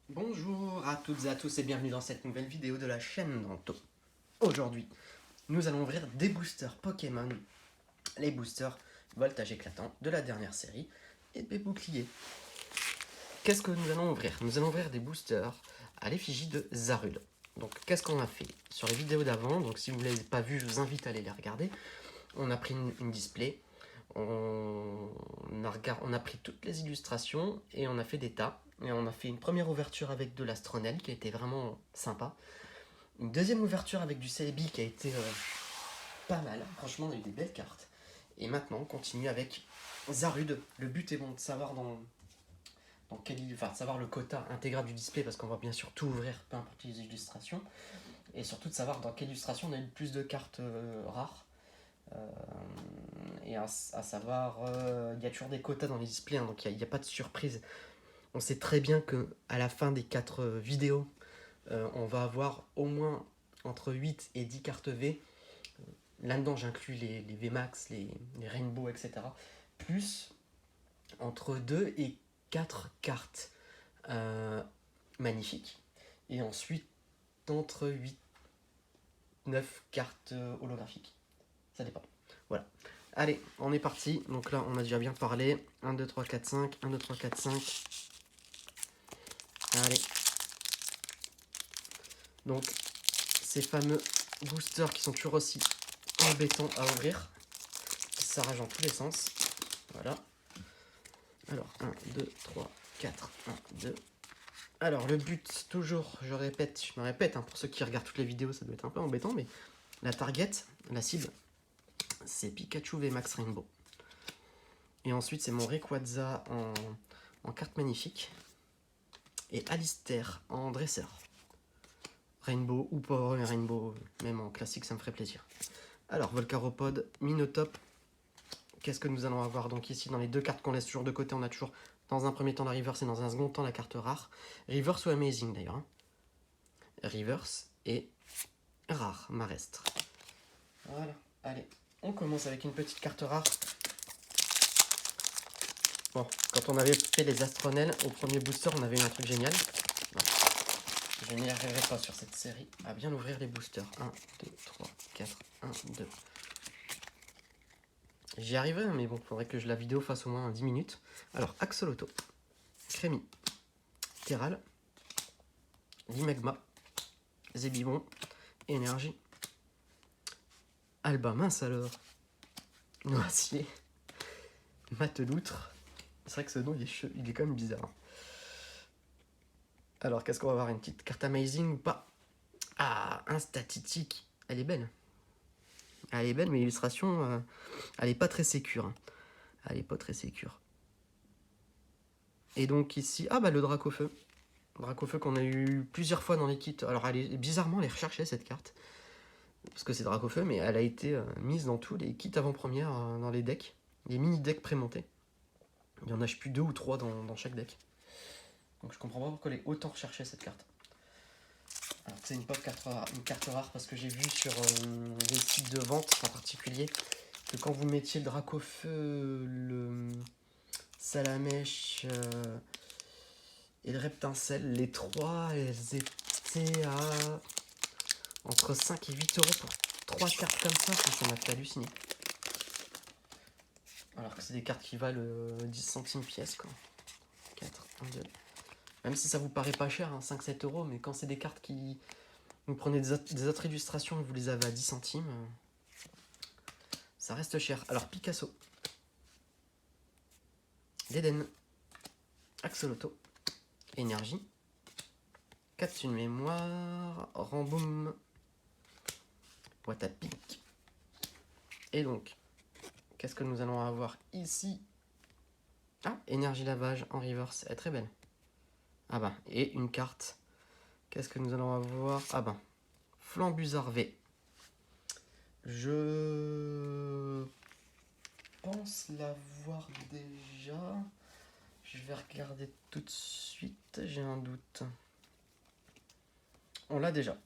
Bonjour à toutes et à tous et bienvenue dans cette nouvelle vidéo de la chaîne Danto. Aujourd'hui, nous allons ouvrir des boosters Pokémon, les boosters Voltage éclatant de la dernière série, épée bouclier. Qu'est-ce que nous allons ouvrir? Nous allons ouvrir des boosters à l'effigie de Zarude. Donc qu'est-ce qu'on a fait sur les vidéos d'avant? Donc si vous ne les avez pas vues, je vous invite à aller les regarder. On a pris une display, on a pris toutes les illustrations et on a fait des tas. Et on a fait une première ouverture avec de l'Astronel qui a été vraiment sympa. Une deuxième ouverture avec du Celebi qui a été pas mal. Franchement, on a eu des belles cartes. Et maintenant, on continue avec Zarude. Le but est bon de savoir de savoir le quota intégral du display parce qu'on va bien sûr tout ouvrir, peu importe les illustrations. Et surtout de savoir dans quelle illustration on a eu le plus de cartes rares. Et à savoir, il y a toujours des quotas dans les displays, hein, donc il n'y a pas de surprise. On sait très bien que à la fin des 4 vidéos, on va avoir au moins entre 8 et 10 cartes V. Là-dedans, j'inclus les VMAX, les Rainbow, etc. Plus entre 2 et 4 cartes magnifiques. Et ensuite, entre 8 9 cartes holographiques. Ça dépend. Voilà. Allez, on est parti. Donc là, on a déjà bien parlé. 1, 2, 3, 4, 5. 1, 2, 3, 4, 5. Allez. Donc, ces fameux boosters qui sont toujours aussi embêtants à ouvrir. Ça rage dans tous les sens. Voilà. Alors, 1, 2, 3, 4. 1, 2. Alors, le but, toujours, je me répète, hein, pour ceux qui regardent toutes les vidéos, ça doit être un peu embêtant, mais la target, la cible, c'est Pikachu VMAX Rainbow. Et ensuite, c'est mon Rayquaza en carte magnifique. Et Alistair en dresseur. Rainbow ou pas Rainbow, même en classique, ça me ferait plaisir. Alors, Volcaropod, Minotop. Qu'est-ce que nous allons avoir donc ici dans les deux cartes qu'on laisse toujours de côté? On a toujours dans un premier temps la Reverse et dans un second temps la carte rare. Reverse ou Amazing d'ailleurs. Hein. Reverse et rare, Marestre. Voilà, allez, on commence avec une petite carte rare. Bon, quand on avait fait les Astronels au premier booster, on avait eu un truc génial. Bon. Je n'y arriverai pas sur cette série à bien ouvrir les boosters. 1, 2, 3, 4, 1, 2. J'y arriverai, mais bon, il faudrait que la vidéo fasse au moins 10 minutes. Alors, Axolotl, Crémi, Terral, Limegma, Zébibon, Énergie, Alba, mince alors, Noisier, Mateloutre. C'est vrai que ce nom, il est quand même bizarre. Alors, qu'est-ce qu'on va avoir? Une petite carte Amazing ou pas? Ah, un statistique. Elle est belle. Elle est belle, mais l'illustration, elle est pas très sécure. Hein. Elle est pas très sécure. Et donc ici, ah bah le Dracofeu. Dracofeu qu'on a eu plusieurs fois dans les kits. Alors bizarrement, elle est recherchée cette carte. Parce que c'est Dracofeu, mais elle a été mise dans tous les kits avant-première dans les decks. Les mini-decks prémontés. Il y en a, je sais plus, 2 ou 3 dans chaque deck. Donc je comprends pas pourquoi elle est autant recherchée cette carte. Alors c'est une carte rare parce que j'ai vu sur les sites de vente en particulier que quand vous mettiez le Dracofeu, le Salamèche et le Reptincelle, les trois, elles étaient à entre 5 et 8 euros pour 3 cartes comme ça m'a fait halluciner. Alors que c'est des cartes qui valent 10 centimes pièce, quoi. 4, 1, 2. Même si ça vous paraît pas cher, hein, 5-7 euros, mais quand c'est des cartes qui... Vous prenez des autres illustrations et vous les avez à 10 centimes, ça reste cher. Alors, Picasso, Deden, Axolotl, Énergie, Capsule Mémoire, Ramboum, Watapic. Et donc, qu'est-ce que nous allons avoir ici? Ah, Énergie Lavage en reverse, elle est très belle. Ah bah, et une carte. Qu'est-ce que nous allons avoir? Ah bah, Flambusard V. Je pense l'avoir déjà. Je vais regarder tout de suite, j'ai un doute. On l'a déjà.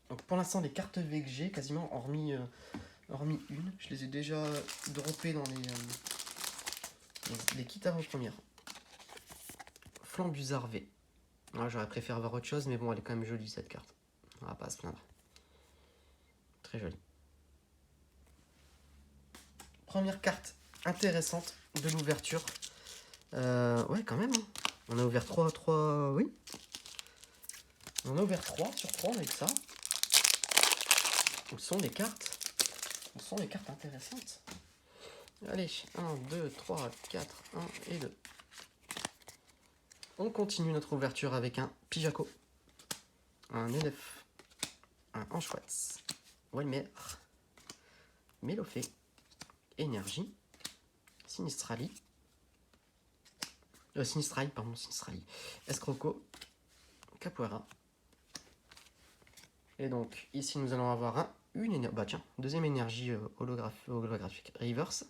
Donc pour l'instant, les cartes V que j'ai, quasiment hormis une, je les ai déjà droppées dans les kits avant-première. Flambusard V. Ouais, j'aurais préféré avoir autre chose, mais bon, elle est quand même jolie cette carte. On va pas se plaindre. Très jolie. Première carte intéressante de l'ouverture. Ouais, quand même. Hein. On a ouvert 3, oui. On a ouvert 3 sur 3 avec ça. Où sont les cartes? Où sont les cartes intéressantes? Allez, 1, 2, 3, 4, 1 et 2. On continue notre ouverture avec un Pijaco, un Nenef, un Anchoatz, Walmer, Melofé, Énergie, Sinistrali, Sinistrali, Escroco, Capoeira. Et donc, ici, nous allons avoir deuxième énergie holographique Reverse.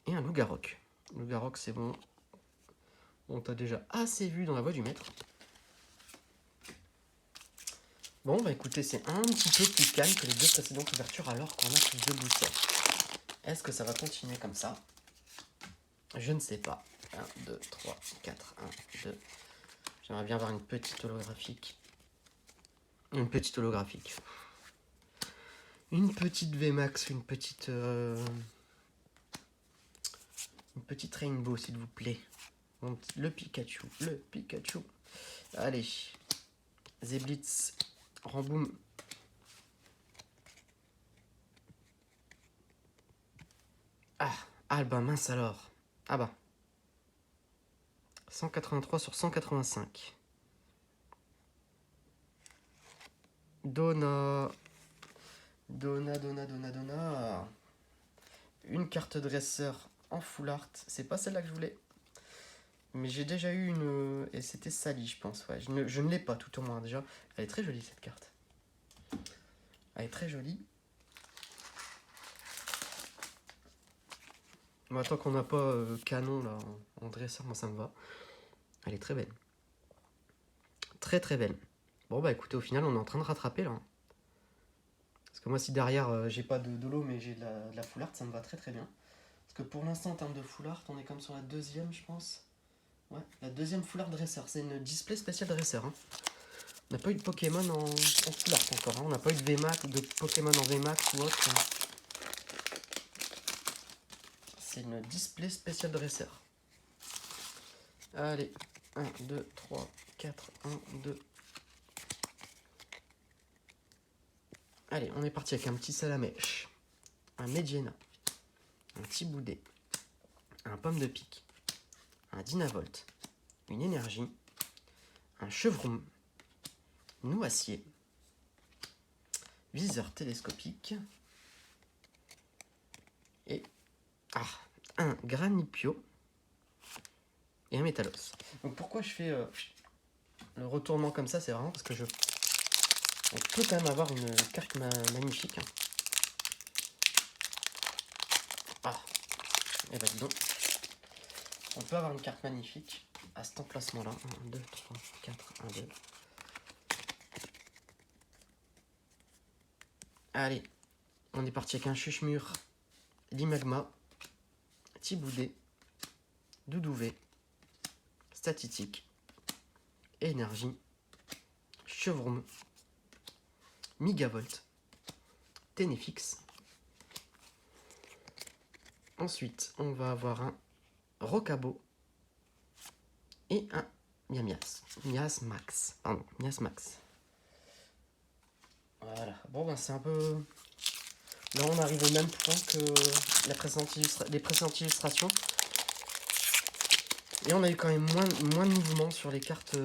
Et un Loup-Garok. Loup-Garok, c'est bon. On t'a déjà assez vu dans la voie du maître. Bon, bah écoutez, c'est un petit peu plus calme que les deux précédentes ouvertures alors qu'on a plus de boosters. Est-ce que ça va continuer comme ça? Je ne sais pas. 1, 2, 3, 4, 1, 2. J'aimerais bien avoir une petite holographique. Une petite holographique. Une petite VMAX, une petite Rainbow, s'il vous plaît. Le Pikachu, Allez. Zeblitz, Ramboum. Ah bah mince alors. Ah bah. 183 sur 185. Donna. Une carte dresseur en full art. C'est pas celle-là que je voulais. Mais j'ai déjà eu une... Et c'était Sally, je pense. Ouais. Je ne l'ai pas, tout au moins, déjà. Elle est très jolie, cette carte. Elle est très jolie. Mais tant qu'on n'a pas canon, là, en dresseur, moi, ça me va. Elle est très belle. Très, très belle. Bon, bah, écoutez, au final, on est en train de rattraper, là. Parce que moi, si derrière, j'ai pas de lot, mais j'ai de la full art, ça me va très, très bien. Parce que pour l'instant, en termes de full art, on est comme sur la deuxième, je pense. Ouais, la deuxième full art dresseur. C'est une display spécial dresseur. Hein. On n'a pas eu de Pokémon en full art encore. Hein. On n'a pas eu de VMAX, de Pokémon en VMAX ou autre. Hein. C'est une display spécial dresseur. Allez, 1, 2, 3, 4, 1, 2. Allez, on est parti avec un petit Salamèche, un Mediena, un Tiboudé, un Pomme de Pique, un Dynavolt, une Énergie, un Chevron, Noacier, Viseur télescopique et un Granipio et un Métalos. Donc pourquoi je fais le retournement comme ça, c'est vraiment parce que on peut quand même avoir une carte magnifique. Et bah dis donc. On peut avoir une carte magnifique à cet emplacement-là. 1, 2, 3, 4, 1, 2. Allez, on est parti avec un Chuchemur, Limagma, Tiboudé, Doudouvé, Statistique, Énergie, Chevron, Migavolt, Ténéfix. Ensuite, on va avoir un Rocabo et un Mias Max. Voilà. Bon, ben c'est un peu... Là, on arrive au même point que les précédentes illustrations. Et on a eu quand même moins de mouvements sur les cartes...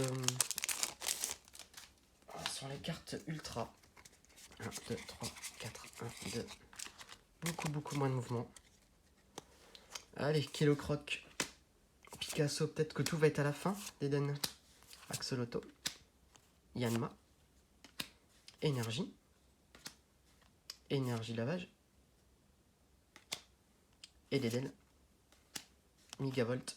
sur les cartes ultra. 1, 2, 3, 4, 1, 2. Beaucoup moins de mouvements. Allez, Kellocroc. Picasso, peut-être que tout va être à la fin d'Eden. Axolotl. Yanma. Énergie lavage. Et l'Eden. Migavolt.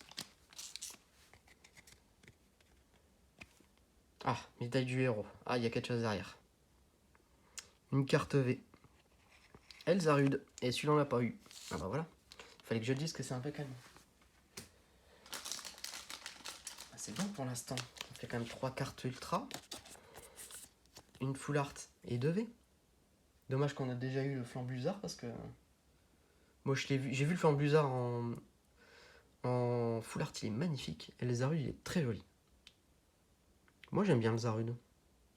Médaille du héros. Il y a quelque chose derrière. Une carte V. Elzarud. Et celui-là, on l'a pas eu. Bah voilà. Fallait que je dise que c'est un peu calme. C'est bon pour l'instant. Ça fait quand même 3 cartes ultra. Une full art et 2 V. Dommage qu'on a déjà eu le flanc Blizzard parce que... Moi je l'ai vu, j'ai vu le flanc Blizzard en full art, il est magnifique. Et le Zarud il est très joli. Moi j'aime bien le Zarud.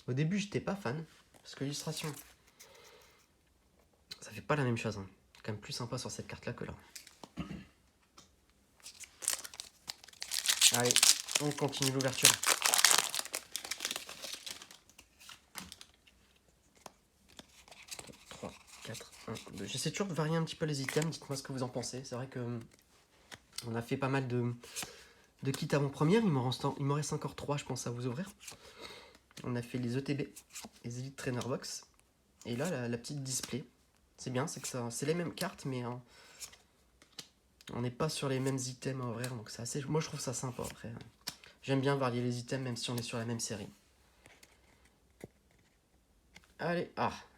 Au début j'étais pas fan. Parce que l'illustration, ça fait pas la même chose. Hein. C'est quand même plus sympa sur cette carte là que là. Allez, on continue l'ouverture. J'essaie toujours de varier un petit peu les items, dites-moi ce que vous en pensez. C'est vrai que on a fait pas mal de kits avant-première, il m'en reste encore 3 je pense à vous ouvrir. On a fait les ETB, les Elite Trainer Box. Et là, la petite display. C'est bien, c'est que c'est les mêmes cartes, mais on n'est pas sur les mêmes items à ouvrir. Donc c'est assez, moi je trouve ça sympa après. J'aime bien varier les items même si on est sur la même série. Allez,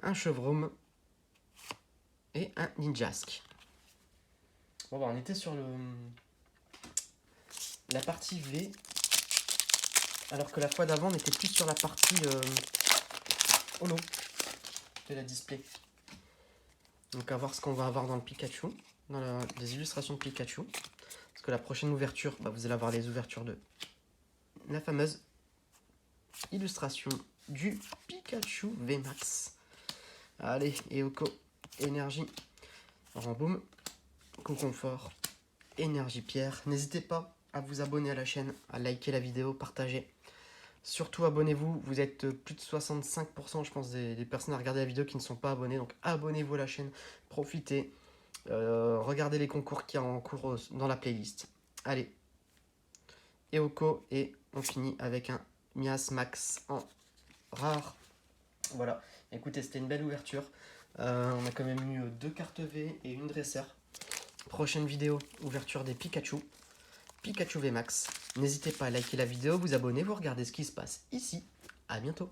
un Chevroom. Et un Ninjask. Bon, bah, on était sur la partie V. Alors que la fois d'avant, on était plus sur la partie holo de la display. Donc à voir ce qu'on va avoir dans le Pikachu. Dans les illustrations de Pikachu. Parce que la prochaine ouverture, bah, vous allez avoir les ouvertures de la fameuse illustration du Pikachu VMAX. Allez, Eoko, énergie, Ramboum, Confort, énergie pierre. N'hésitez pas à vous abonner à la chaîne, à liker la vidéo, partager. Surtout abonnez-vous, vous êtes plus de 65% je pense des personnes à regarder la vidéo qui ne sont pas abonnées. Donc abonnez-vous à la chaîne, profitez, regardez les concours qu'il y a en cours dans la playlist. Allez, Eoko et on finit avec un Mias Max en rare. Voilà, écoutez, c'était une belle ouverture. On a quand même eu 2 cartes V et une dresseur. Prochaine vidéo, ouverture des Pikachu. Pikachu VMAX. N'hésitez pas à liker la vidéo, vous abonner, vous regardez ce qui se passe ici. À bientôt.